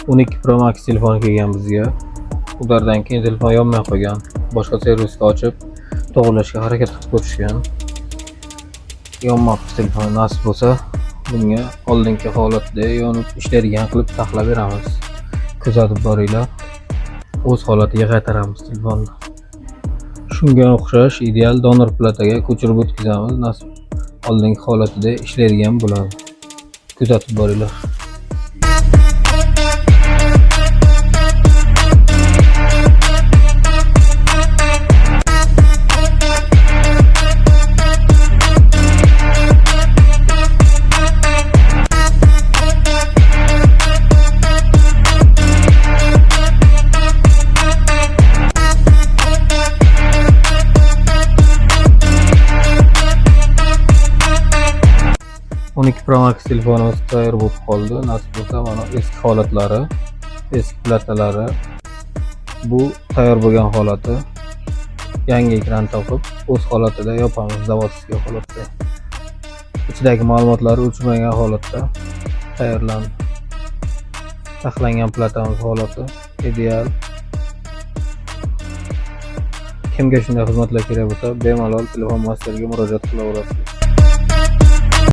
12 Pro Max telefoni kelgan bizga. Ulardan keyin telefon yonmay qolgan. Boshqa servisga ochib, to'g'irlashga harakat qilib ko'rishgan. Yonmabdi telefon. Nasib bo'lsa, bunga oldingi holatda yonib ishlaydigan qilib taxlab beramiz. Kuzatib boringlar. O'z holatiga qaytaramiz telefonni. Shunga o'xshash ideal donor plataga ko'chirib o'tkazamiz. Nasib oldingi holatida ishlaydigan bo'ladi. Kuzatib boringlar. Pro Max telefonimiz tayyor bo'lib qoldi. Nasib bo'lsa, mana eski holatlari, eski platalari, bu tayyor bo'lgan holati. Yangi ekran topib, o'z holatida yopamiz, zavodskiy holatda. Ichidagi ma'lumotlari o'chmagan holatda tayyorlandi. Taxlangan platamiz holati ideal. Kimga shunday xizmatlar kerak bo'lsa, bemalol telefon masteriga murojaat qilaverasiz.